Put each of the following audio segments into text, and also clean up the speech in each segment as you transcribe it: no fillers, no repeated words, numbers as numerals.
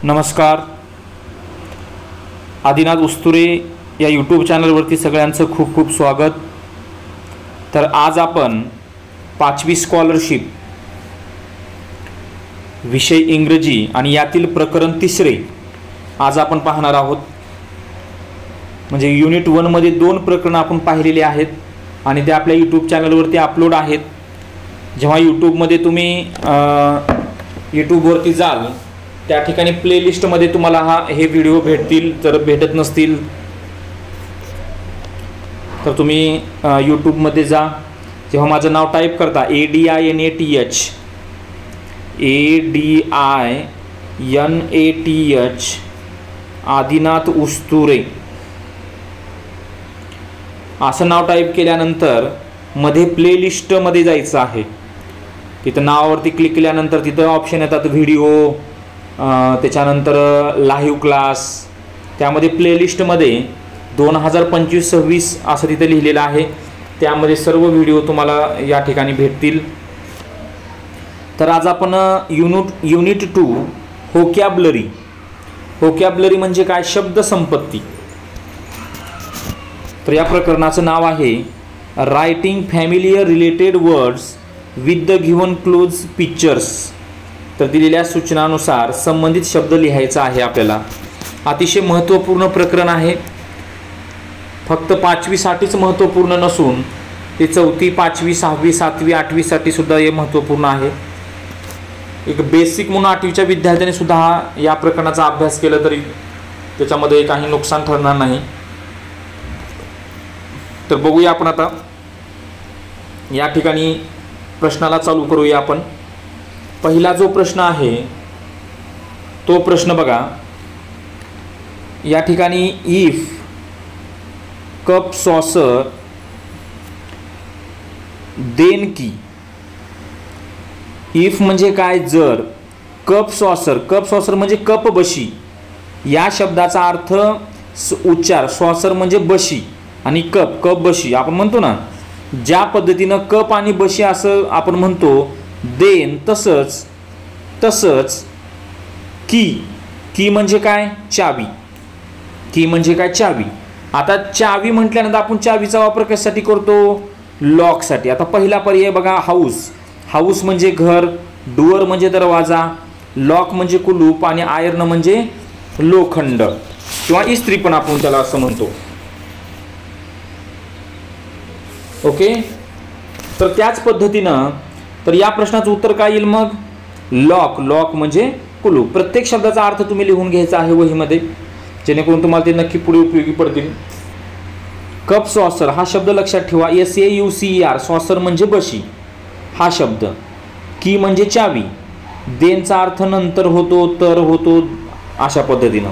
नमस्कार. आदिनाथ उस्तुरे या यूट्यूब चॅनलवरती सगळ्यांचं खूप खूप स्वागत. तर आज आपण 5वी स्कॉलरशिप विषय इंग्रजी आणि यातील प्रकरण 3 आज आपण पाहणार आहोत. म्हणजे युनिट 1 मध्ये 2 प्रकरणं आपण पाहिलेली आहेत आणि ते आपल्या यूट्यूब चॅनलवरती अपलोड आहेत. जेव्हा यूट्यूबमध्ये तुम्ही यूट्यूबवरती जाल त्या ठिकाणी प्लेलिस्टमध्ये तुम्हाला हे व्हिडिओ भेटतील. जर भेटत नसतील तर तुम्ही यूट्यूबमध्ये जा. जेव्हा माझं नाव टाईप करता ADINATH आदिनाथ उस्तुरे असं नाव टाईप केल्यानंतर मध्ये प्लेलिस्टमध्ये जायचं आहे. तिथं नावावरती क्लिक केल्यानंतर तिथं ऑप्शन येतात व्हिडिओ, त्याच्यानंतर लाईव्ह क्लास. त्यामध्ये प्लेलिस्टमध्ये 2025-26 असं तिथं लिहिलेलं आहे. त्यामध्ये सर्व व्हिडिओ तुम्हाला या ठिकाणी भेटतील. तर आज आपण युनिट 2 होकॅब्लरी म्हणजे काय, शब्द संपत्ती. तर या प्रकरणाचं नाव आहे writing familiar related words with the given close pictures. तर दिलेल्या सूचनानुसार संबंधित शब्द लिहायचा आहे आपल्याला. अतिशय महत्त्वपूर्ण प्रकरण आहे. फक्त 5वी साठीच महत्त्वपूर्ण नसून ते 4थी, 5वी, 6वी, 7वी, 8वी साठी सुद्धा हे महत्त्वपूर्ण आहे. एक बेसिक म्हणून 8वीच्या विद्यार्थ्यांनी सुद्धा या प्रकरणाचा अभ्यास केला तरी त्याच्यामध्ये काही नुकसान ठरणार नाही. तर बघूया आपण आता या ठिकाणी प्रश्नाला चालू करूया आपण. पहिला जो प्रश्न आहे तो प्रश्न बघा. या ठिकाणी इफ कप सॉसर देन की. इफ म्हणजे काय, जर. कप सॉसर म्हणजे कप बशी. या शब्दाचा अर्थ उच्चार, सॉसर म्हणजे बशी आणि कप बशी आपण म्हणतो ना, ज्या पद्धतीनं कप आणि बशी असं आपण म्हणतो. देन तसंच की म्हणजे काय, चावी. की म्हणजे काय, चावी. आता चावी म्हटल्यानंतर आपण चावीचा वापर कशासाठी करतो, लॉकसाठी. आता पहिला पर्याय बघा, हाऊस म्हणजे घर, डुअर म्हणजे दरवाजा, लॉक म्हणजे कुलूप आणि आयर्न म्हणजे लोखंड किंवा इस्त्री पण आपण त्याला असं म्हणतो. ओके. तर त्याच पद्धतीनं तर या प्रश्नाचं उत्तर काय येईल मग, लॉक म्हणजे कुलूप. प्रत्येक शब्दाचा अर्थ तुम्ही लिहून घ्यायचा आहे वहीमध्ये, जेणेकरून तुम्हाला ते नक्की पुढे उपयोगी पडतील. कप सॉसर हा शब्द लक्षात ठेवा. SAUCER, सॉसर म्हणजे बशी हा शब्द. की म्हणजे चावी. देनचा अर्थ नंतर होतो, तर होतो, अशा पद्धतीनं.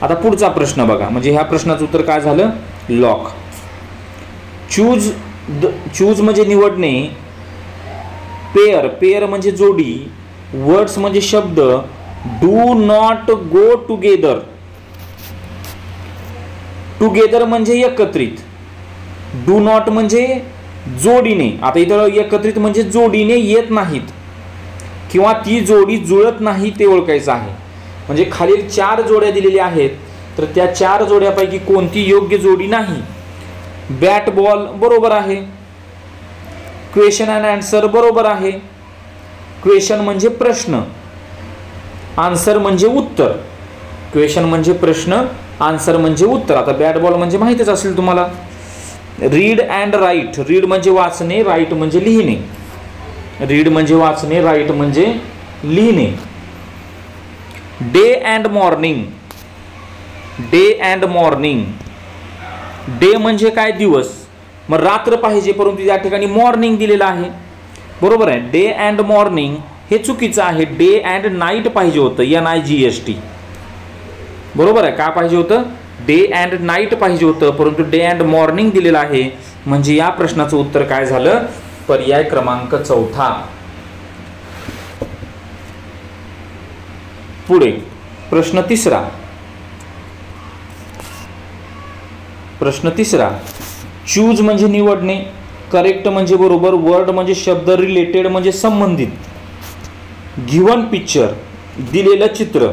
आता पुढचा प्रश्न बघा. म्हणजे ह्या प्रश्नाचं उत्तर काय झालं, लॉक. चूज म्हणजे निवडणे. पेअर म्हणजे जोडी. वर्ड्स म्हणजे शब्द. डू नॉट गो टुगेदर म्हणजे एकत्रित. डू नॉट म्हणजे जोडीने. आता इथं एकत्रित म्हणजे जोडीने येत नाहीत किंवा ती जोडी जुळत नाही ते ओळखायचं आहे. म्हणजे खालील 4 जोड्या दिलेल्या आहेत, तर त्या 4 जोड्यापैकी कोणती योग्य जोडी नाही. बॅट बॉल बरोबर आहे. क्वेश्चन अँड आन्सर बरोबर आहे. क्वेश्चन म्हणजे प्रश्न, आन्सर म्हणजे उत्तर. क्वेश्चन म्हणजे प्रश्न, आन्सर म्हणजे उत्तर. आता बॅट बॉल म्हणजे माहितीच असेल तुम्हाला. Read and write. रीड म्हणजे वाचणे, राईट म्हणजे लिहिणे. रीड म्हणजे वाचणे, राईट म्हणजे लिहिणे. Day and morning. डे म्हणजे काय, दिवस. मग रात्र पाहिजे, परंतु या ठिकाणी मॉर्निंग दिलेलं आहे. बरोबर आहे. डे अँड मॉर्निंग हे चुकीचं आहे. डे अँड नाईट पाहिजे होतं, NIGHT. बरोबर आहे. काय पाहिजे होतं, डे अँड नाईट पाहिजे होतं, परंतु डे अँड मॉर्निंग दिलेलं आहे. म्हणजे या प्रश्नाचं उत्तर काय झालं, पर्याय क्रमांक 4. पुढे प्रश्न 3. चूज म्हणजे निवडणे. करेक्ट म्हणजे बरोबर. वर्ड म्हणजे शब्द. रिलेटेड म्हणजे संबंधित. गिव्हन पिक्चर दिलेलं चित्र.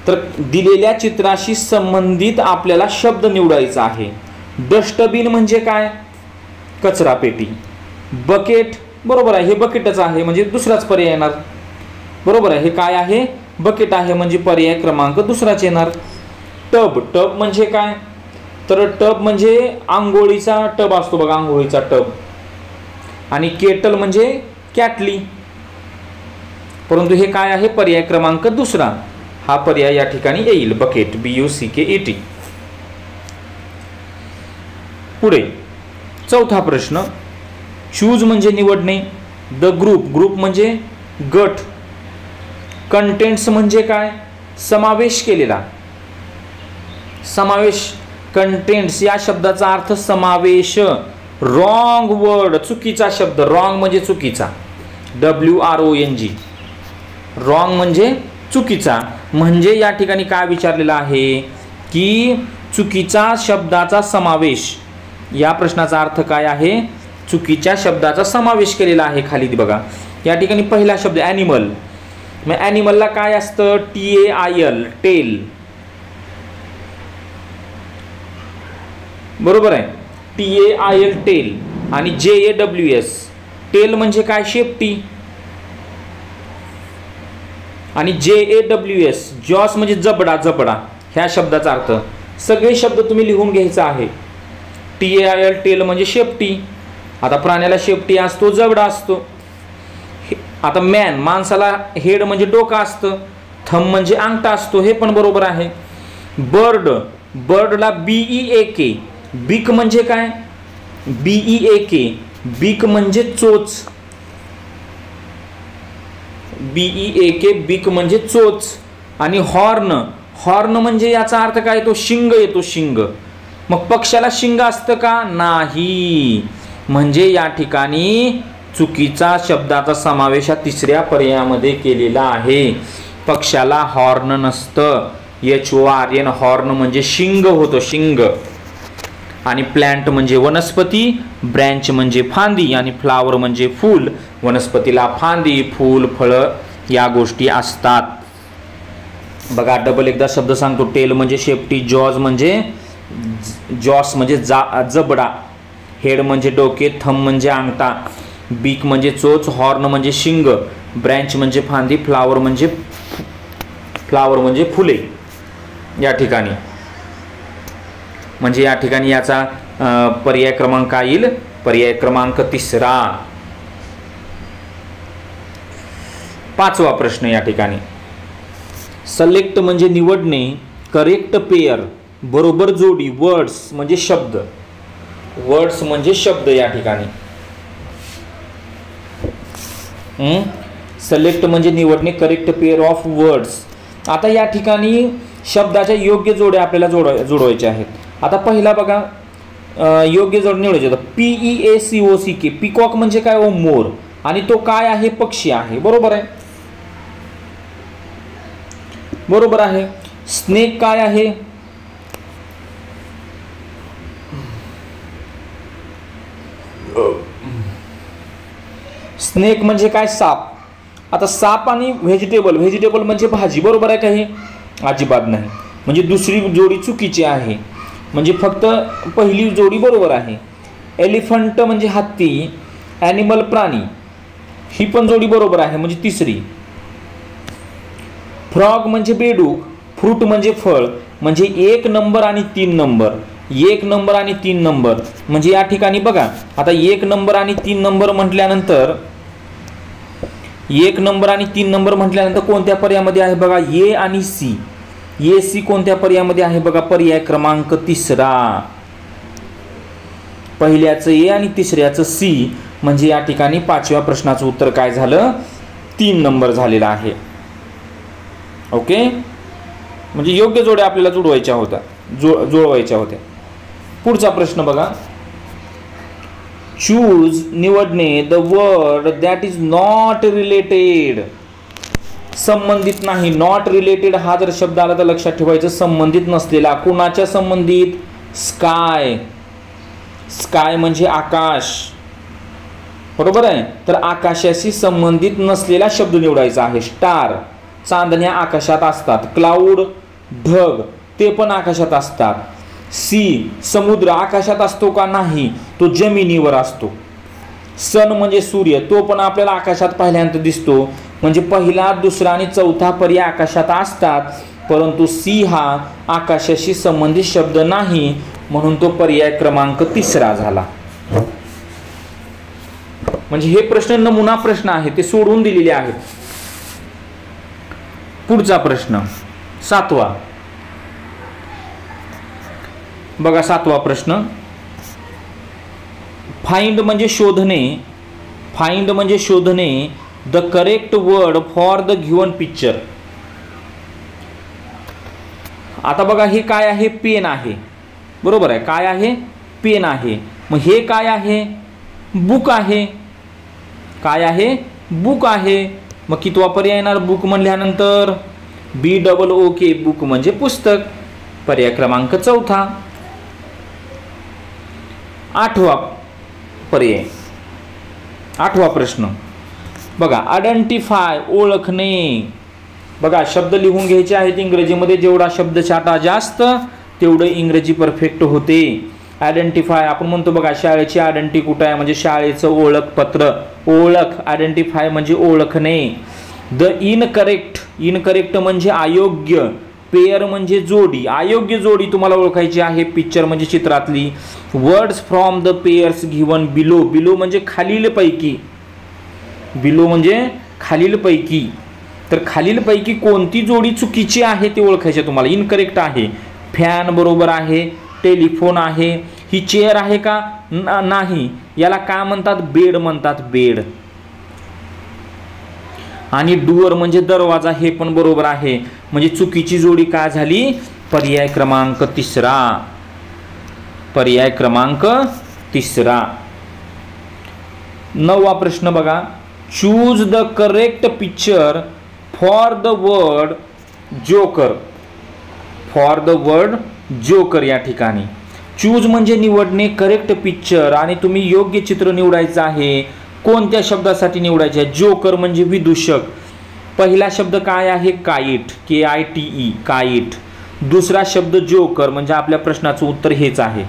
तर दिलेल्या चित्राशी संबंधित आपल्याला शब्द निवडायचा आहे. डस्टबिन म्हणजे काय? कचरा पेटी. बकेट, बरोबर आहे, हे बकेटच आहे म्हणजे दुसराच पर्याय येणार. बरोबर आहे, हे काय आहे? बकेट आहे म्हणजे पर्याय क्रमांक दुसराच येणार. टब, टब म्हणजे काय? तर टब म्हणजे आंघोळीचा टब असतो बघा, आंघोळीचा टब. आणि केटल म्हणजे कॅटली. परंतु हे काय आहे? पर्याय क्रमांक दुसरा हा पर्याय या ठिकाणी येईल, बकेट, BUCKET. पुढे चौथा प्रश्न. चूज म्हणजे निवडणे. द ग्रुप, ग्रुप म्हणजे गट. कंटेंट्स म्हणजे काय? समावेश केलेला. समावेश, कंटेंट्स या शब्दाचा अर्थ समावेश. रॉंग वर्ड, चुकीचा शब्द. रॉंग म्हणजे चुकीचा, WRONG. रॉंग म्हणजे चुकीचा. म्हणजे या ठिकाणी काय विचारलेलं आहे की चुकीचा शब्दाचा समावेश. या प्रश्नाचा अर्थ काय आहे? चुकीच्या शब्दाचा समावेश केलेला आहे. खाली बघा या ठिकाणी पहिला शब्द ॲनिमल. मग ॲनिमलला काय असतं? TAIL, tail. बरोबर आहे, TAIL टेल. आणि JAWS, टेल म्हणजे काय? शेपटी. आणि JAWS, जॉस म्हणजे जबडा, जबडा. ह्या शब्दाचा अर्थ सगळे शब्द तुम्ही लिहून घ्यायचा आहे. TAIL टेल म्हणजे शेपटी. आता प्राण्याला शेपटी असतो, जबडा असतो. आता मॅन, माणसाला हेड म्हणजे डोकं असतं. थंब म्हणजे अंगठा असतो, हे पण बरोबर आहे. बर्ड, बर्डला BEAK, बीक म्हणजे काय? BEAK, बीक म्हणजे चोच. BEAK, बीक म्हणजे चोच. आणि हॉर्न, हॉर्न म्हणजे याचा अर्थ काय? तो शिंग येतो, शिंग. मग पक्ष्याला शिंग असतं का? नाही. म्हणजे या ठिकाणी चुकीचा शब्दाचा समावेश हा तिसऱ्या पर्यायामध्ये केलेला आहे. पक्ष्याला हॉर्न नसतं. HORN, हॉर्न म्हणजे शिंग होतो, शिंग. आणि प्लांट म्हणजे वनस्पती, ब्रँच म्हणजे फांदी, आणि फ्लावर म्हणजे फूल. वनस्पतीला फांदी, फूल, फळं या गोष्टी असतात. बघा डबल एकदा शब्द सांगतो. टेल म्हणजे शेपटी, जॉस म्हणजे जबडा, हेड म्हणजे डोके, थंब म्हणजे अंगठा, बीक म्हणजे चोच, हॉर्न म्हणजे शिंग, ब्रँच म्हणजे फांदी, फ्लावर म्हणजे फुले. या ठिकाणी म्हणजे या ठिकाणी याचा पर्याय क्रमांक येईल, पर्याय क्रमांक तिसरा. पाचवा प्रश्न या ठिकाणी. सिलेक्ट म्हणजे निवडणे. करेक्ट पेअर, बरोबर जोडी. वर्ड्स म्हणजे शब्द, वर्ड्स म्हणजे शब्द. या ठिकाणी सिलेक्ट म्हणजे निवडणे, करेक्ट पेअर ऑफ वर्ड्स. आता या ठिकाणी शब्दाच्या योग्य जोड्या आपल्याला जोडवायच्या आहेत. आता पहिला बघा, योग्य जोड निवडायचे. PEACOCK, पिकॉक म्हणजे काय? ओ मोर. आणि तो काय आहे? पक्षी आहे. बरोबर आहे, बरोबर आहे. स्नेक काय आहे? स्नेक म्हणजे काय? साप. आता साप आणि व्हेजिटेबल, व्हेजिटेबल म्हणजे भाजी. बरोबर आहे का? हे अजिबात नाही. म्हणजे दुसरी जोडी चुकीची आहे. म्हणजे फक्त पहिली जोडी बरोबर आहे. एलिफंट म्हणजे हत्ती, ॲनिमल प्राणी, ही पण जोडी बरोबर आहे म्हणजे तिसरी. फ्रॉग म्हणजे बेडूक, फ्रूट म्हणजे फळ. म्हणजे 1 नंबर आणि 3 नंबर, 1 नंबर आणि 3 नंबर. म्हणजे या ठिकाणी बघा आता 1 नंबर आणि 3 नंबर म्हटल्यानंतर, 1 नंबर आणि 3 नंबर म्हटल्यानंतर कोणत्या पर्यायामध्ये आहे बघा? A आणि C. AC कोणत्या पर्यायामध्ये आहे बघा? पर्याय क्रमांक तिसरा. पहिल्याचं A आणि तिसऱ्याचं C. म्हणजे या ठिकाणी पाचव्या प्रश्नाचं उत्तर काय झालं? 3 नंबर झालेला आहे. ओके, म्हणजे योग्य जोड्या आपल्याला जुळवायच्या होत्या. पुढचा प्रश्न बघा. चूज, निवडणे. The word that is not related, संबंधित नाही. नॉट रिलेटेड हा जर शब्द आला तर लक्षात ठेवायचं संबंधित नसलेला. कोणाच्या संबंधित? स्काय. स्काय म्हणजे आकाश. बरोबर आहे, तर आकाशाशी संबंधित नसलेला शब्द निवडायचा आहे. स्टार, चांदण्या आकाशात असतात. क्लाउड ढग ते पण आकाशात असतात. सी समुद्र आकाशात असतो का? नाही, तो जमिनीवर असतो. सन म्हणजे सूर्य, तो पण आपल्याला आकाशात पहिल्यांदा दिसतो. म्हणजे पहिला, दुसरा आणि चौथा पर्याय आकाशात असतात, परंतु सी हा आकाशाशी संबंधित शब्द नाही, म्हणून तो पर्याय क्रमांक 3 झाला. म्हणजे हे प्रश्न नमुना प्रश्न आहे, ते सोडून दिलेले आहेत. पुढचा प्रश्न 7वा बघा. 7वा प्रश्न. फाइंड म्हणजे शोधणे. फाइंड म्हणजे शोधणे the correct word for the given picture. आता बघा, हे काय आहे? पेन आहे, बरोबर आहे. काय आहे? पेन आहे. मग हे काय आहे? बुक आहे. काय आहे? बुक आहे. मग कितवा पर्याय येणार बुक म्हणल्यानंतर? BOOK, बुक म्हणजे पुस्तक. पर्याय क्रमांक 4. 8वा पर्याय. 8वा प्रश्न बघा. आयडेंटिफाय ओळखणे. बघा, शब्द लिहून घ्यायचे आहेत इंग्रजीमध्ये. जेवढा शब्दछाटा जास्त तेवढं इंग्रजी परफेक्ट होते. आयडेंटिफाय आपण म्हणतो बघा, शाळेची आयडेंटिटी कुठं आहे? म्हणजे शाळेचं ओळखपत्र. ओळख, आयडेंटिफाय म्हणजे ओळखणे. The incorrect. इनकरेक्ट म्हणजे अयोग्य. पेअर म्हणजे जोडी. अयोग्य जोडी तुम्हाला ओळखायची आहे. पिक्चर म्हणजे चित्रातली. Words from the pairs given below. Below म्हणजे खालीलपैकी. बिलो म्हणजे खालीलपैकी. तर खालीलपैकी कोणती जोडी चुकीची आहे ते ओळखायचे तुम्हाला. इनकरेक्ट आहे. फॅन बरोबर आहे. टेलिफोन आहे. ही चेअर आहे का? नाही. याला काय म्हणतात? बेड म्हणतात. बेड. आणि डुअर म्हणजे दरवाजा, हे पण बरोबर आहे. म्हणजे चुकीची जोडी काय झाली? पर्याय क्रमांक 3. पर्याय क्रमांक 3. 9वा प्रश्न बघा. Choose the correct picture for the word joker. For the word joker या ठिकाणी चूज म्हणजे निवडणे. करेक्ट पिक्चर आणि तुम्ही योग्य चित्र निवडायचं आहे. कोणत्या शब्दासाठी निवडायचे आहे? जोकर म्हणजे विदूषक. पहिला शब्द काय आहे? काईट. KITE kite. दुसरा शब्द जोकर म्हणजे आपल्या प्रश्नाचं उत्तर हेच आहे.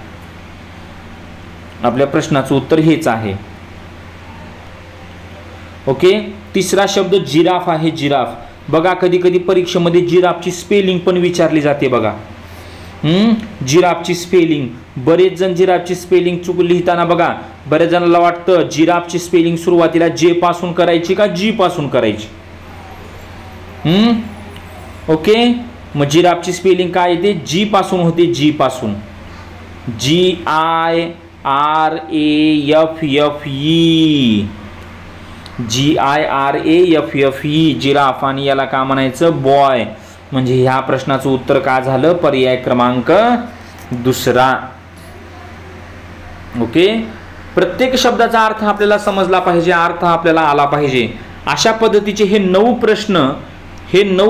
आपल्या प्रश्नाचं उत्तर हेच आहे. ओके. तिसरा शब्द जिराफ आहे. जिराफ. बघा, कधी कधी परीक्षेमध्ये जिराफची स्पेलिंग पण विचारली जाते बघा. जिराफची स्पेलिंग. बरेच जण जिराफची स्पेलिंग चूक लिहिताना बघा, बऱ्याच जणांना वाटतं जिराफची स्पेलिंग सुरुवातीला J पासून करायची का G पासून करायची. ओके. मग जिराफची स्पेलिंग काय येते? G पासून होते. G पासून. GIRAFFE. GIRAFFE giraffe. आणि याला काय म्हणायचं? बॉय. म्हणजे ह्या प्रश्नाचं उत्तर काय झालं? पर्याय क्रमांक 2. ओके. प्रत्येक शब्दाचा अर्थ आपल्याला समजला पाहिजे. अर्थ आपल्याला आला पाहिजे. अशा पद्धतीचे हे 9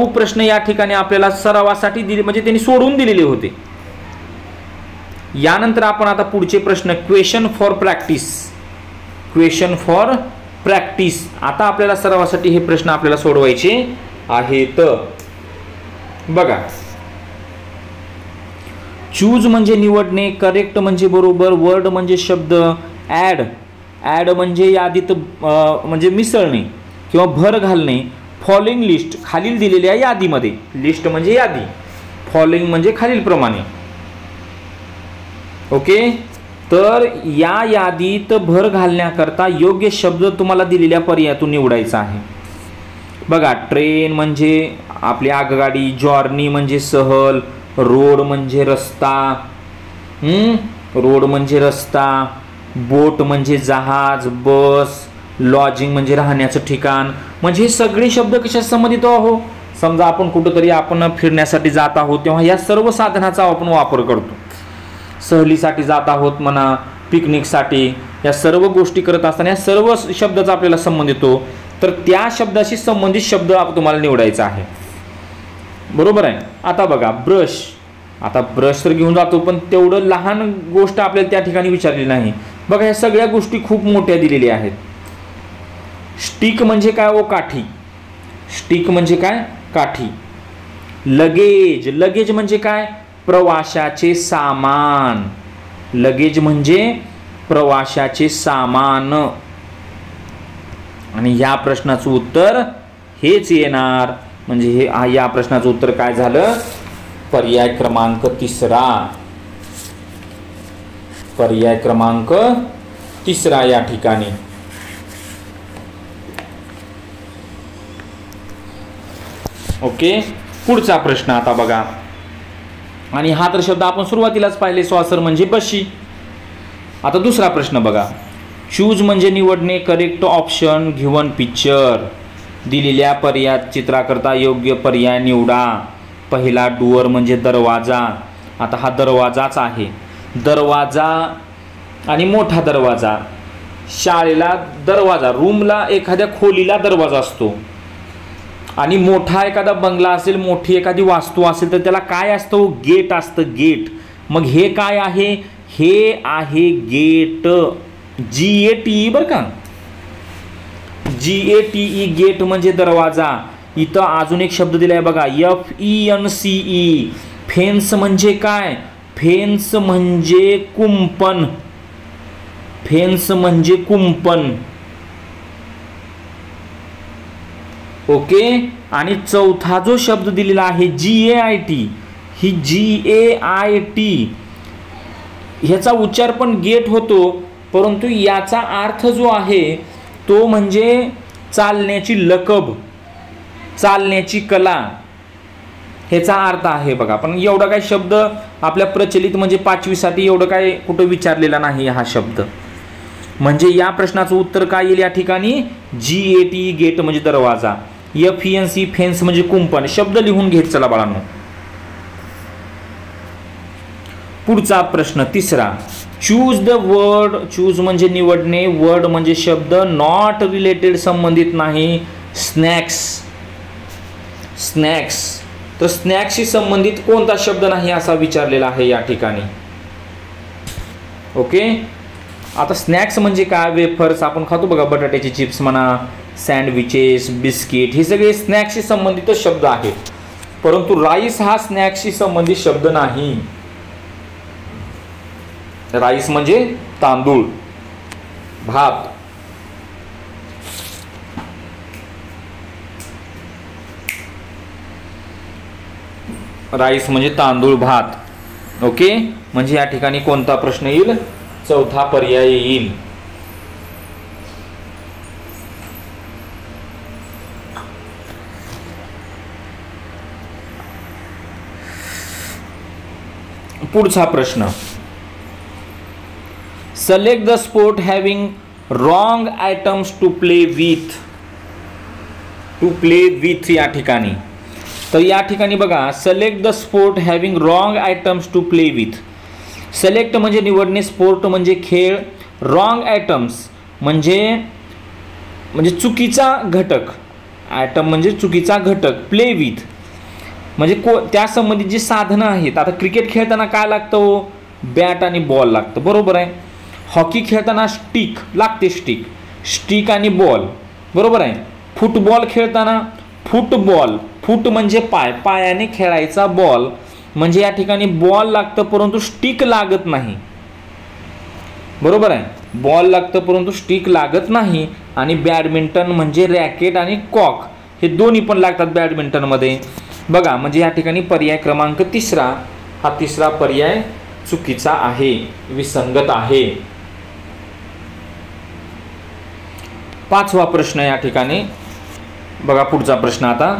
प्रश्न या ठिकाणी आपल्याला सरावासाठी दिले, म्हणजे त्यांनी सोडून दिलेले होते. यानंतर आपण आता पुढचे प्रश्न, question for practice. Question for practice. आता आपल्याला सरावासाठी हे प्रश्न आपल्याला सोडवायचे आहेत. बघा. चूज म्हणजे निवडणे. करेक्ट म्हणजे बरोबर. वर्ड म्हणजे शब्द. ॲड म्हणजे यादीत म्हणजे मिसळणे किंवा भर घालणे. फॉलोइंग लिस्ट खालील दिलेल्या यादीमध्ये. लिस्ट म्हणजे यादी. फॉलोइंग म्हणजे खालीलप्रमाणे. ओके. तर या यादीत भर घालण्याकरता योग्य शब्द तुम्हाला दिलेल्या पर्यायातून निवडायचा आहे. बघा, ट्रेन म्हणजे आपली आगगाडी. जॉर्नी म्हणजे सहल. रोड म्हणजे रस्ता. रोड म्हणजे रस्ता. बोट म्हणजे जहाज. बस. लॉजिंग म्हणजे राहण्याचं ठिकाण. म्हणजे हे सगळे शब्द कशा संबंधित आहो? समजा आपण कुठंतरी आपण फिरण्यासाठी जात आहोत तेव्हा या सर्व साधनाचा आपण वापर करतो. सहलीसाठी जात आहोत म्हणा, पिकनिकसाठी, या सर्व गोष्टी करत असताना या सर्व शब्दाचा आपल्याला संबंध येतो. तर त्या शब्दाशी संबंधित शब्द तुम्हाला निवडायचा आहे. बरोबर आहे. आता बघा, ब्रश. आता ब्रश तर घेऊन जातो, पण तेवढं लहान गोष्ट आपल्याला त्या ठिकाणी विचारली नाही. बघा, ह्या सगळ्या गोष्टी खूप मोठ्या दिलेल्या आहेत. स्टिक म्हणजे काय? ओ काठी. स्टिक म्हणजे काय? काठी. लगेज, लगेज म्हणजे काय? प्रवाशाचे सामान. लगेज म्हणजे प्रवाशाचे सामान. आणि या प्रश्नाचं उत्तर हेच येणार. म्हणजे हे या प्रश्नाचं उत्तर काय झालं? पर्याय क्रमांक 3. पर्याय क्रमांक 3 या ठिकाणी. ओके, पुढचा प्रश्न आता बघा. आणि हा तर शब्द आपण सुरुवातीलाच पाहिले, सॉसर म्हणजे बशी. आता दुसरा प्रश्न बघा. चूज म्हणजे निवडणे, करेक्ट ऑप्शन गिव्हन पिक्चर. दिलेल्या पर्याय चित्राकरता योग्य पर्याय निवडा. पहिला डोअर म्हणजे दरवाजा. आता हा दरवाजाच आहे. दरवाजा आणि मोठा दरवाजा. शाळेला दरवाजा, रूमला एखाद्या खोलीला दरवाजा असतो. आणि मोठा एखादा बंगला असेल, मोठी एखादी वास्तू असेल तर त्याला काय असतं? गेट असतं, गेट. मग हे काय आहे? हे आहे गेट. GATE बरं का, GATE गेट म्हणजे दरवाजा. इथं अजून एक शब्द दिलाय बघा, FENCE. फेन्स म्हणजे काय? फेन्स म्हणजे कुंपण. फेन्स म्हणजे कुंपण. ओके. आणि चौथा जो शब्द दिलेला आहे GAIT, ही GAIT ह्याचा उच्चार पण गेट होतो, परंतु याचा अर्थ जो आहे तो म्हणजे चालण्याची लकब, चालण्याची कला, ह्याचा अर्थ आहे बघा. पण एवढा काय शब्द आपल्या प्रचलित म्हणजे 5वी साठी एवढं काय कुठं विचारलेला नाही हा शब्द. म्हणजे या प्रश्नाचं उत्तर काय येईल या ठिकाणी? GATE गेट म्हणजे दरवाजा. FENC फेन्स म्हणजे कुंपण. शब्द लिहून घेत चला बाळांनो. पुढचा प्रश्न 3. Choose the word. चूज म्हणजे निवडणे, वर्ड म्हणजे शब्द, नॉट रिलेटेड संबंधित नाही. स्नॅक्स. स्नॅक्स. तर स्नॅक्सशी संबंधित कोणता शब्द नाही असा विचारलेला आहे या ठिकाणी. ओके. आता स्नॅक्स म्हणजे काय? वेफर्स आपण खातो बघा, बटाट्याचे चिप्स म्हणा, सँडविचेस, बिस्किट, हे सगळे स्नॅक्सशी संबंधित शब्द आहेत. परंतु राईस हा स्नॅक्सशी संबंधित शब्द नाही. राईस म्हणजे तांदूळ, भात. राईस म्हणजे तांदूळ, भात. ओके. म्हणजे या ठिकाणी कोणता प्रश्न येईल? चौथा पर्याय येईल. पुढचा प्रश्न. Select the sport having wrong items to play with. To play with या ठिकाणी. तर या ठिकाणी बघा, select the sport having wrong items to play with. Select म्हणजे निवडणे, स्पोर्ट म्हणजे खेळ, wrong items म्हणजे चुकीचा घटक, आयटम म्हणजे चुकीचा घटक, प्ले विथ म्हणजे त्या संबंधित जी साधनं आहेत. आता क्रिकेट खेळताना काय लागतं? बॅट आणि बॉल लागतं, बरोबर आहे. हॉकी खेळताना स्टिक लागते, स्टिक आणि बॉल, बरोबर आहे. फुटबॉल खेळताना फुटबॉल, फुट म्हणजे पाय, पायाने खेळायचा बॉल, म्हणजे या ठिकाणी बॉल लागतं परंतु स्टिक लागत नाही, बरोबर आहे. बॉल लागतं परंतु स्टिक लागत नाही. आणि बॅडमिंटन म्हणजे रॅकेट आणि कॉक, हे दोन्ही पण लागतात बॅडमिंटनमध्ये बघा. म्हणजे या ठिकाणी पर्याय क्रमांक 3 हा 3रा पर्याय चुकीचा आहे, विसंगत आहे. 5वा प्रश्न या ठिकाणी बघा. पुढचा प्रश्न आता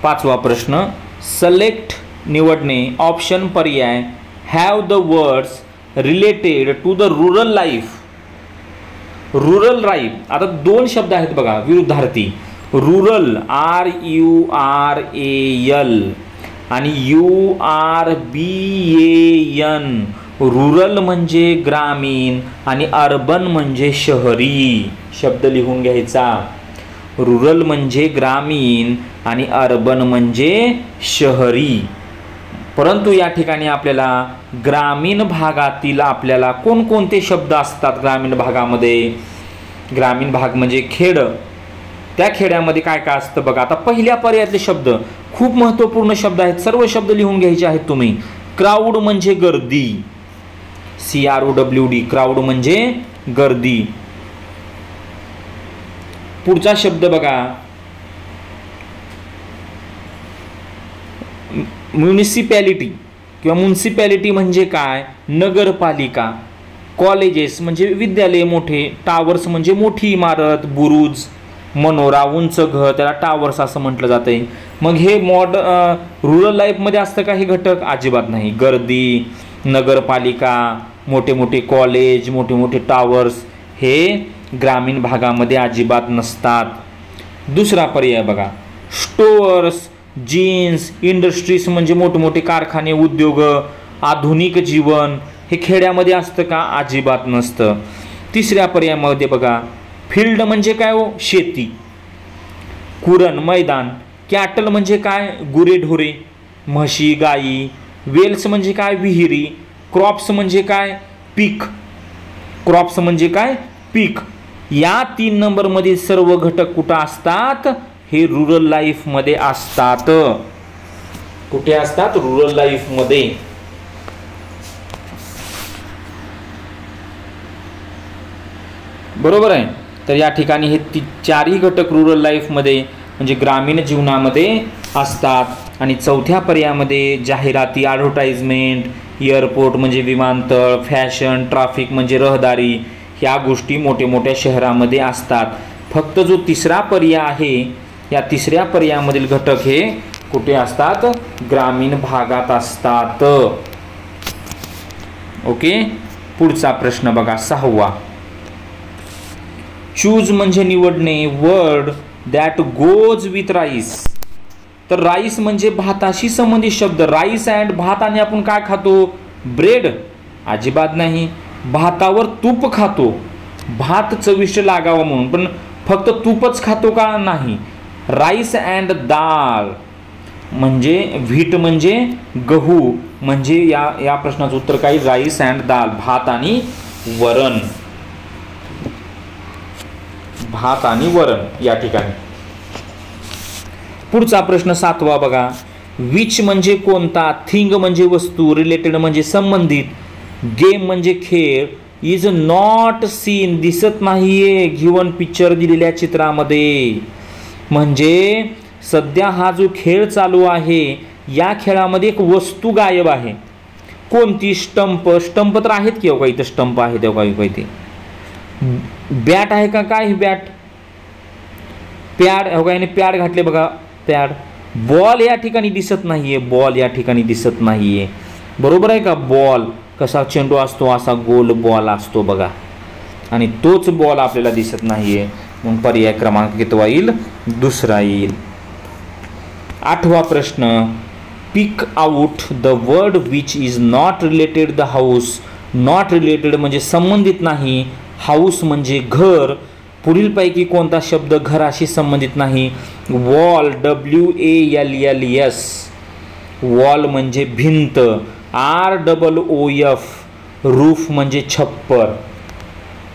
5वा प्रश्न. सिलेक्ट निवडणे, ऑप्शन पर्याय have the words related to the rural life. Rural life, आता 2 शब्द आहेत बघा विरुद्धार्थी. रूरल RURAL आणि URBAN. रूरल म्हणजे ग्रामीण आणि अर्बन म्हणजे शहरी. शब्द लिहून घ्यायचा. रूरल म्हणजे ग्रामीण आणि अर्बन म्हणजे शहरी. परंतु या ठिकाणी आपल्याला ग्रामीण भागातील आपल्याला कोणकोणते शब्द असतात ग्रामीण भागामध्ये? ग्रामीण भाग म्हणजे खेड, त्या खेड्यामध्ये काय काय असतं बघा. आता पहिल्या पर्यायातले शब्द खूप महत्त्वपूर्ण शब्द आहेत, सर्व शब्द लिहून घ्यायचे आहेत तुम्ही. क्राऊड म्हणजे गर्दी, CROWD, क्राऊड म्हणजे गर्दी. पुढचा शब्द बघा, म्युनिसिपॅलिटी किंवा म्युनिसिपॅलिटी म्हणजे काय, नगरपालिका. कॉलेजेस म्हणजे विद्यालय मोठे, टावर्स म्हणजे मोठी इमारत, बुरुज, मनोरा, उंच घर, त्याला टावर्स असं म्हटलं जातंय. मग हे रुरल लाईफमध्ये असतं का हे घटक? अजिबात नाही. गर्दी, नगरपालिका, मोठे मोठे कॉलेज, मोठे मोठे टावर्स हे ग्रामीण भागामध्ये अजिबात नसतात. दुसरा पर्याय बघा, स्टोअर्स, जीन्स, इंडस्ट्रीज म्हणजे मोठमोठे कारखाने, उद्योग, आधुनिक जीवन हे खेड्यामध्ये असतं का? अजिबात नसतं. तिसऱ्या पर्यायामध्ये बघा, फील्ड म्हणजे काय हो? शेती, कुरण, मैदान. कॅटल म्हणजे काय? गुरेढोरे, म्हशी, गायी. वेल्स म्हणजे काय? विहिरी. क्रॉप्स म्हणजे काय? पीक. क्रॉप्स म्हणजे काय? पीक. या 3 नंबरमधील सर्व घटक कुठं असतात? हे रुरल लाईफमध्ये असतात. कुठे असतात? रुरल लाईफमध्ये. बरोबर आहे. तर या ठिकाणी हे 4ही घटक रुरल लाईफमध्ये म्हणजे ग्रामीण जीवनामध्ये असतात. आणि चौथ्या पर्यायामध्ये जाहिराती, ॲडव्हर्टाइजमेंट, एअरपोर्ट म्हणजे विमानतळ, फॅशन, ट्रॅफिक म्हणजे रहदारी, ह्या गोष्टी मोठ्या मोठ्या शहरामध्ये असतात. फक्त जो तिसरा पर्याय आहे, या तिसऱ्या पर्यायामधील घटक हे कुठे असतात? ग्रामीण भागात असतात. ओके. पुढचा प्रश्न बघा, 6वा. चूज म्हणजे निवडणे, word that goes with rice. तर राईस म्हणजे भाताशी संबंधित शब्द. राईस अँड भात, आणि आपण काय खातो? ब्रेड? अजिबात नाही. भातावर तूप खातो, भात चविष्ट लागावा म्हणून, पण फक्त तूपच खातो का? नाही. राईस अँड दाल म्हणजे व्हीट म्हणजे गहू, म्हणजे या प्रश्नाचं उत्तर काय? राईस अँड दाल, भात आणि वरण. भात आणि वरण या ठिकाणी. पुढचा प्रश्न 7वा बघा, विच म्हणजे कोणता, थिंग म्हणजे वस्तू, रिलेटेड म्हणजे संबंधित, गेम म्हणजे खेळ, इज नॉट सीन दिसत नाहीये गिवन पिक्चर दिलेल्या चित्रामध्ये. म्हणजे सध्या हा जो खेळ चालू आहे या खेळामध्ये एक वस्तू गायब आहे. कोणती? स्टंप. स्टंप तर आहेत की, इथं स्टंप आहे तेव्हा इथे. बॅट आहे का? काय बॅट? पॅड. याने पॅड घातले बघा, पॅड. बॉल या ठिकाणी दिसत नाहीये, बॉल या ठिकाणी दिसत नाहीये. बरोबर आहे का? बॉल कसा चेंडू असतो, असा गोल बॉल असतो बघा, आणि तोच बॉल आपल्याला दिसत नाहीये. मग पर्याय क्रमांक कितवा येईल? दुसरा येईल. 8वा प्रश्न, pick out the word which is not related the house. Not related म्हणजे संबंधित नाही, हाऊस म्हणजे घर. पुढीलपैकी कोणता शब्द घराशी संबंधित नाही? Wall, WALLS. वॉल म्हणजे भिंत. ROOF, रूफ म्हणजे छप्पर.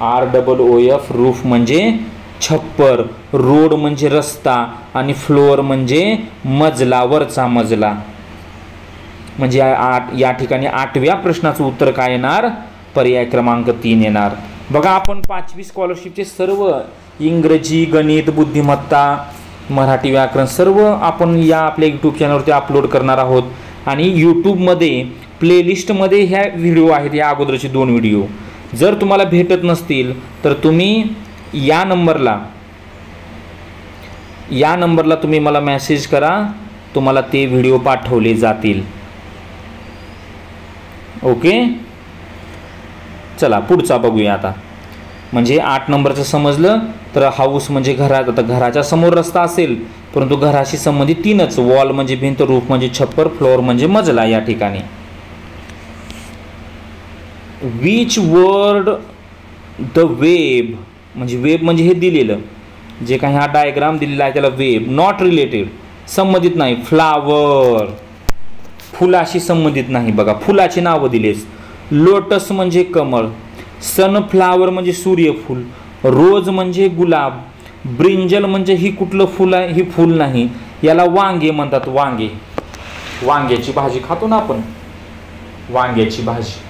ROOF, रूफ म्हणजे छप्पर. रोड म्हणजे रस्ता, आणि फ्लोअर म्हणजे मजला, वरचा मजला. म्हणजे या ठिकाणी 8व्या प्रश्नाचं उत्तर काय येणार? पर्याय क्रमांक 3 येणार. बघा, आपण 5वी स्कॉलरशिपचे सर्व इंग्रजी, गणित, बुद्धिमत्ता, मराठी व्याकरण सर्व आपण या आपल्या यूट्यूब चॅनलवरती अपलोड करणार आहोत. आणि यूट्यूबमध्ये प्लेलिस्टमध्ये ह्या व्हिडिओ आहेत, या अगोदरचे 2 व्हिडिओ. जर तुम्हाला भेटत नसतील तर तुम्ही या नंबरला तुम्ही मला मेसेज करा, तुम्हाला ते व्हिडिओ पाठवले जातील. ओके. चला पुढचा बघूया आता. म्हणजे 8 नंबरचं समजलं तर हाऊस म्हणजे घरात. आता घराच्या समोर रस्ता असेल, परंतु घराशी संबंधित 3च. वॉल म्हणजे भिंत, रूफ म्हणजे छप्पर, फ्लोअर म्हणजे मजला या ठिकाणी. विच वर्ड द वेब म्हणजे वेब म्हणजे हे दिलेलं जे काही हा डायग्राम दिलेला आहे त्याला वेब. नॉट रिलेटेड संबंधित नाही. फ्लावर फुलाशी संबंधित नाही. बघा, फुलाची नावं दिलेस. लोटस म्हणजे कमळ. सनफ्लावर म्हणजे सूर्यफूल. रोज म्हणजे गुलाब. ब्रिंजल म्हणजे ही कुठलं फुल आहे? ही फुल नाही, याला वांगे म्हणतात. वांगे, वांग्याची भाजी खातो ना आपण, वांग्याची भाजी.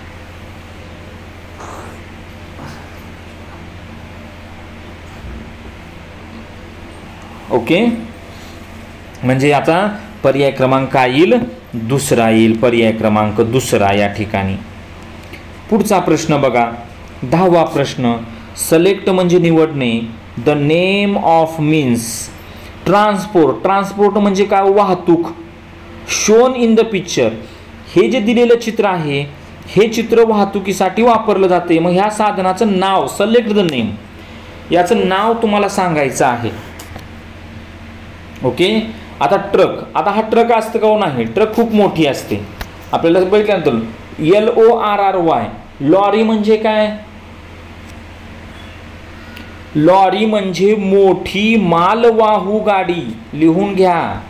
ओके, म्हणजे याचा पर्याय क्रमांक काय येईल? दुसरा येईल. पर्याय क्रमांक दुसरा या ठिकाणी. पुढचा प्रश्न बघा, 10वा प्रश्न. सिलेक्ट म्हणजे निवडणे. The name of means transport. Transport म्हणजे काय? वाहतूक. Shown in the picture. हे जे दिलेलं चित्र आहे, हे चित्र वाहतुकीसाठी वापरलं जाते. मग ह्या साधनाचं नाव, सिलेक्ट द नेम, याचं नाव तुम्हाला सांगायचं आहे. ओके. आता ट्रक, आता हा ट्रक असतं का? नाही, ट्रक खूप मोठी असते. आपल्याला बघितल्यानंतर LORRY, लॉरी म्हणजे काय? लॉरी म्हणजे मोठी मालवाहू गाडी. लिहून घ्या,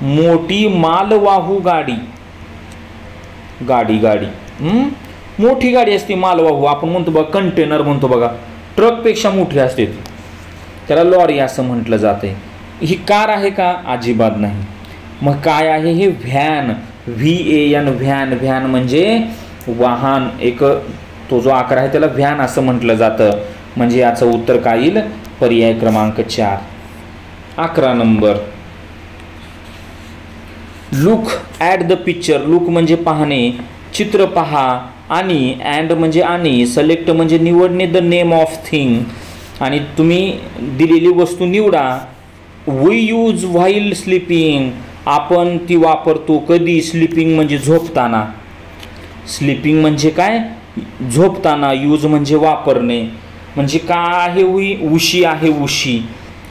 मोठी मालवाहू गाडी. गाडी गाडी मोठी गाडी असते मालवाहू. आपण म्हणतो बघा कंटेनर म्हणतो बघा, ट्रकपेक्षा मोठी असते, त्याला लॉरी असं म्हटलं जाते. ही कार आहे का? अजिबात नाही. मग काय आहे? हे व्हॅन, VAN, व्हॅन. व्हॅन म्हणजे वाहन. एक तो जो आकार आहे त्याला व्हॅन असं म्हटलं जातं. म्हणजे याचं उत्तर काय येईल? पर्याय क्रमांक 4. 11 number. Look at the picture. Look म्हणजे पाहणे, चित्र पहा. आणि अँड म्हणजे आणि. सिलेक्ट म्हणजे निवडणे. द नेम ऑफ थिंग, आणि तुम्ही दिलेली वस्तू निवडा. वी यूज व्हाईल स्लीपिंग, आपण ती वापरतो कधी? स्लीपिंग म्हणजे झोपताना. स्लीपिंग म्हणजे काय? झोपताना. यूज म्हणजे वापरणे. म्हणजे काय आहे? उशी आहे, उशी.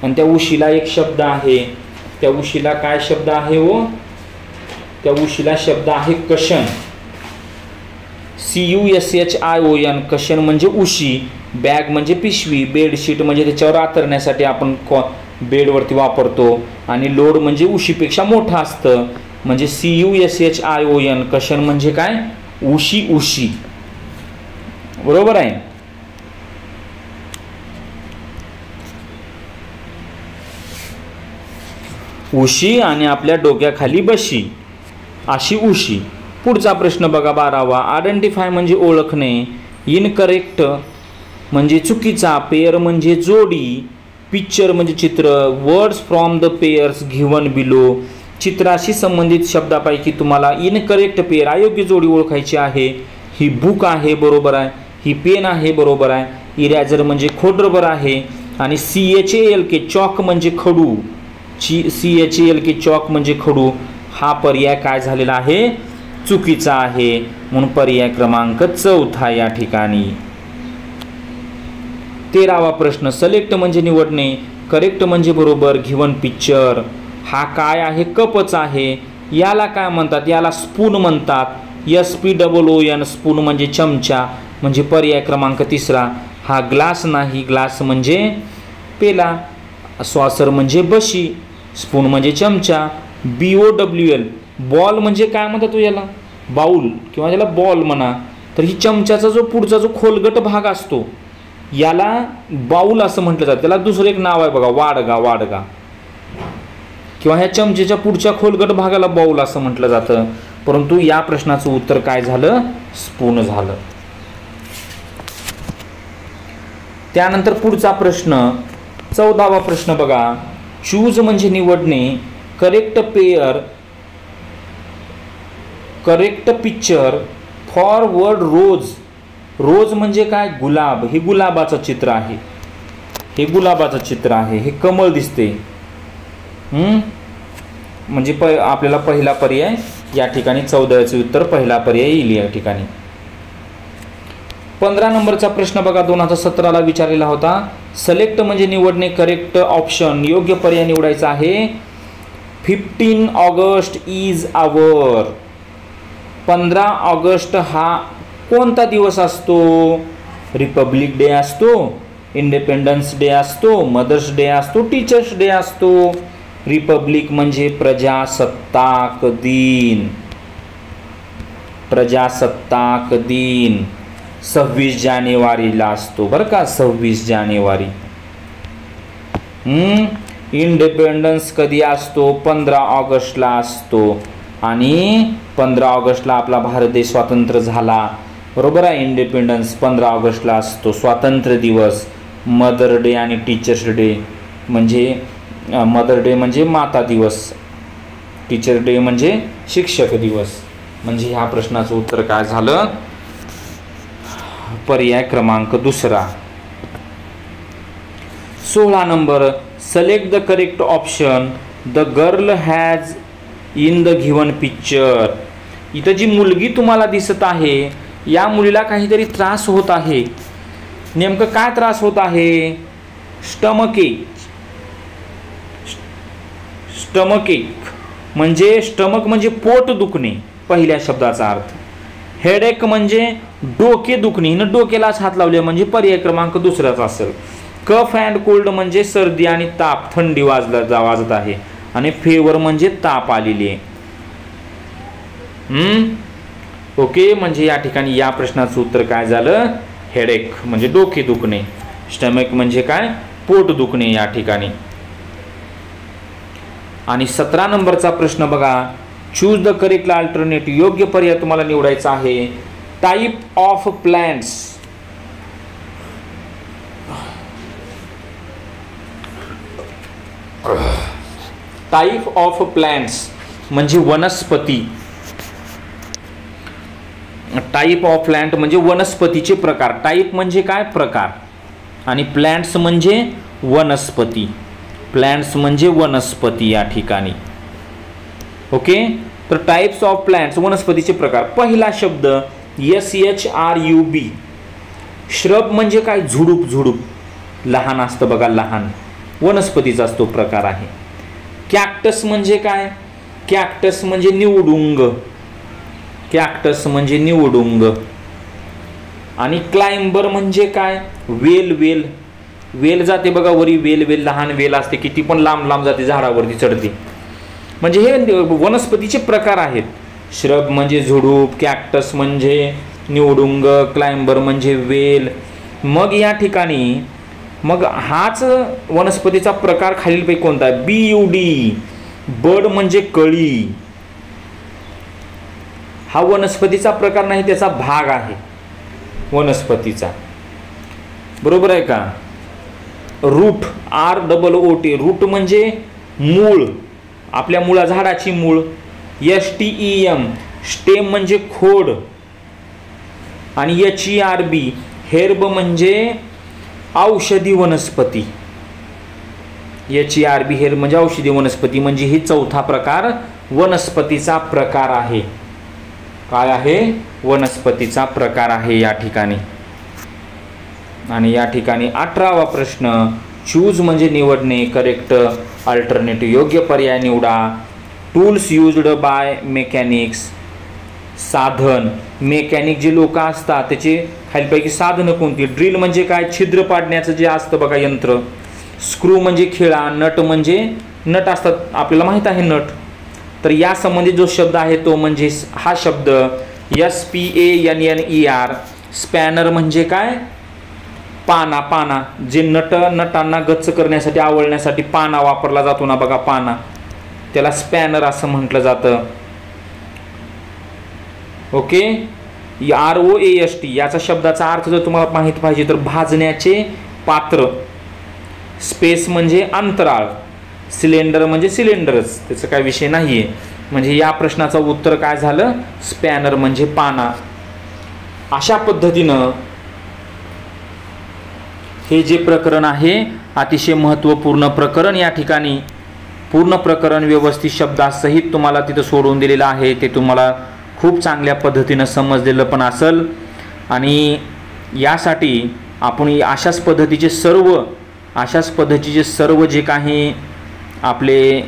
आणि त्या उशीला एक शब्द आहे. त्या उशीला काय शब्द आहे हो? त्या उशीला शब्द आहे कशन. CUSHION, कशन म्हणजे उशी. बॅग म्हणजे पिशवी. बेडशीट म्हणजे त्याच्यावर आतरण्यासाठी आपण बेडवरती वापरतो. आणि लोड म्हणजे उशीपेक्षा मोठा असतं. म्हणजे CUSHION, कशन म्हणजे काय? उशी, उशी. बरोबर आहे. उशी आणि आपल्या डोक्याखाली बशी, अशी उशी. पुढचा प्रश्न बघा 12वा. आयडेंटिफाय म्हणजे ओळखणे. इनकरेक्ट म्हणजे चुकीचा. पेअर म्हणजे जोडी. पिक्चर म्हणजे चित्र. Words from the pairs given below, Chitrashi संबंधित शब्दापैकी तुम्हाला इनकरेक्ट पेअर, अयोग्य जोडी ओळखायची आहे. ही बुक आहे, बरोबर आहे. ही पेन आहे, बरोबर आहे. इरेजर म्हणजे खोडरबर आहे. आणि CHALK, चॉक म्हणजे खडू. CHALK, चॉक म्हणजे खडू. हा पर्याय काय झालेला आहे? चुकीचा आहे. म्हणून पर्याय क्रमांक 4 या ठिकाणी. 13वा प्रश्न. सिलेक्ट म्हणजे निवडणे. करेक्ट म्हणजे बरोबर. गिव्हन पिक्चर, हा काय आहे? कपच आहे. याला काय म्हणतात? याला स्पून म्हणतात. SPOON, स्पून म्हणजे चमचा. म्हणजे पर्याय क्रमांक 3. हा ग्लास नाही, ग्लास म्हणजे पेला. सॉसर म्हणजे बशी. स्पून म्हणजे चमचा. BOWL, बॉल म्हणजे काय म्हणतात तू याला? बाउल किंवा याला बॉल म्हणा. तर ही चमच्याचा जो पुढचा जो खोलगट भाग असतो याला बाउल असं म्हटलं जातं. त्याला दुसरं एक नाव आहे बघा, वाडगा. वाडगा किंवा ह्या चमचेच्या पुढच्या खोलगट भागाला बाउल असं म्हटलं जातं. परंतु या प्रश्नाचं उत्तर काय झालं? स्पून झालं. त्यानंतर पुढचा प्रश्न 14वा प्रश्न बघा. चूज म्हणजे निवडणे. Correct pair, correct picture for word rose. Rose म्हणजे काय? गुलाब. हे गुलाबाचं चित्र आहे. हे गुलाबाचं चित्र आहे. हे कमळ दिसते. म्हणजे आपल्याला पहिला पर्याय या ठिकाणी 14चे उत्तर पहिला पर्याय येईल या ठिकाणी. 15 नंबरचा प्रश्न बघा, 2017ला विचारलेला होता. सिलेक्ट म्हणजे निवडणे. करेक्ट ऑप्शन, योग्य पर्याय निवडायचा आहे. 15 ऑगस्ट इज आवर. 15 ऑगस्ट हा कोणता दिवस असतो? रिपब्लिक डे असतो, इंडिपेंडन्स डे असतो, मदर्स डे असतो, टीचर्स डे असतो. रिपब्लिक म्हणजे प्रजासत्ताक दिन. प्रजासत्ताक दिन 26 जानेवारीला असतो बरं का. 26 जानेवारी. इंडिपेंडन्स कधी असतो? 15 ऑगस्टला असतो आणि 15 ऑगस्टला आपला भारत देश स्वतंत्र झाला, बरोबर आहे. इंडिपेंडन्स 15 ऑगस्टला असतो, स्वातंत्र्य दिवस. मदर डे आणि टीचर्स डे म्हणजे मदर डे म्हणजे माता दिवस, टीचर डे म्हणजे शिक्षक दिवस. म्हणजे ह्या प्रश्नाचं उत्तर काय झालं? पर्याय क्रमांक दुसरा. 16 number, select the correct option. The girl has in the given picture. इथं जी मुलगी तुम्हाला दिसत आहे या मुलीला काहीतरी त्रास होत आहे. नेमकं काय त्रास होत आहे? स्टमक म्हणजे पोट दुखणे, पहिल्या शब्दाचा अर्थ. हेडेक म्हणजे डोके दुखणे, हिनं डोक्यालाच हात लावले म्हणजे पर्याय क्रमांक दुसराच असेल. कफ अँड कोल्ड म्हणजे सर्दी आणि ताप, थंडी वाजत आहे. आणि फेवर म्हणजे ताप आलेली आहे. ओके, म्हणजे या ठिकाणी या प्रश्नाचं उत्तर काय झालं? हेडेक म्हणजे डोके दुखणे, स्टमक म्हणजे काय? पोट दुखणे या ठिकाणी. आणि 17 नंबरचा प्रश्न बघा. Choose the correct alternative. योग्य पर्याय तुम्हाला निवडायचा आहे. Type of plants. Type of plants म्हणजे वनस्पती. टाईप ऑफ प्लांट म्हणजे वनस्पतीचे प्रकार. टाईप म्हणजे काय? प्रकार. आणि प्लांट्स म्हणजे वनस्पती. प्लांट्स म्हणजे वनस्पती या ठिकाणी. ओके, तर टाइप्स ऑफ प्लांट्स वनस्पतीचे प्रकार. पहिला शब्द SHRUB. श्रब म्हणजे काय? झुडूप, लहान असतं बघा, लहान वनस्पतीचा असतो प्रकार आहे. कॅक्टस म्हणजे काय? कॅक्टस म्हणजे निवडुंग. आणि क्लाइंबर म्हणजे काय? वेल जाते बघा वरी, वेल लहान वेल असते, किती पण लांब जाते, झाडावरती चढते. म्हणजे हे वनस्पतीचे प्रकार आहेत. श्रब म्हणजे झुडूप, कॅक्टस म्हणजे निवडुंग, क्लाइंबर म्हणजे वेल. मग या ठिकाणी हाच वनस्पतीचा प्रकार खालीलपैकी कोणता आहे? BUD. बड म्हणजे कळी. हा वनस्पतीचा प्रकार नाही, त्याचा भाग आहे वनस्पतीचा, बरोबर आहे का? Route, ROOT. रूट म्हणजे मूळ, आपल्या मुळा झाडाची मूळ. STEM. स्टेम म्हणजे खोड. आणि HERB. हेर्ब म्हणजे औषधी वनस्पती. HERB हेर्ब म्हणजे औषधी वनस्पती. म्हणजे ही चौथा प्रकार वनस्पतीचा प्रकार आहे. काय आहे? वनस्पतीचा प्रकार आहे या ठिकाणी. आणि या ठिकाणी 18वा प्रश्न. चूज म्हणजे निवडणे, करेक्ट अल्टरनेटिव्ह योग्य पर्याय निवडा. Tools used by mechanics. साधन, मेकॅनिक जे लोक असतात त्याचे खालीलपैकी साधनं कोणती? ड्रिल म्हणजे काय? छिद्र पाडण्याचं जे असतं बघा यंत्र. स्क्रू म्हणजे खिळा. नट म्हणजे नट असतात, आपल्याला माहित आहे नट. तर या संबंधित जो शब्द आहे तो म्हणजे हा शब्द SPANNER. स्पॅनर म्हणजे काय? पाना. जे नटांना गच्च करण्यासाठी, आवळण्यासाठी पाना वापरला जातो ना बघा, पाना, त्याला स्पॅनर असं म्हटलं जातं. ओके, ROAST याचा शब्दाचा अर्थ जर तुम्हाला माहित पाहिजे तर भाजण्याचे पात्र. स्पेस म्हणजे अंतराळ. सिलेंडर म्हणजे सिलेंडरच, त्याचा काय विषय नाहीये. म्हणजे या प्रश्नाचं उत्तर काय झालं? स्पॅनर म्हणजे पाना. अशा पद्धतीनं हे जे प्रकरण आहे अतिशय महत्त्वपूर्ण प्रकरण. या ठिकाणी पूर्ण प्रकरण व्यवस्थित शब्दासहित तुम्हाला तिथं सोडून दिलेलं आहे. ते तुम्हाला खूप चांगल्या पद्धतीनं समजलेलं पण असेल. आणि यासाठी आपण अशाच पद्धतीचे सर्व जे काही आपले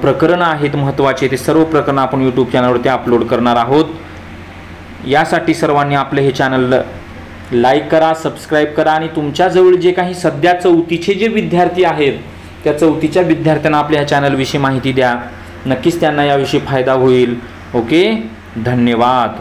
प्रकरणं आहेत महत्त्वाचे, ते सर्व प्रकरणं आपण यूट्यूब चॅनलवरती अपलोड करणार आहोत. यासाठी सर्वांनी आपलं हे चॅनल लाईक करा, सबस्क्राईब करा. आणि तुमच्याजवळ जे काही सध्या चौथीचे जे विद्यार्थी आहेत त्या चौथीच्या विद्यार्थ्यांना आपल्या ह्या चॅनलविषयी माहिती द्या. नक्कीच त्यांना याविषयी फायदा होईल. ओके, धन्यवाद.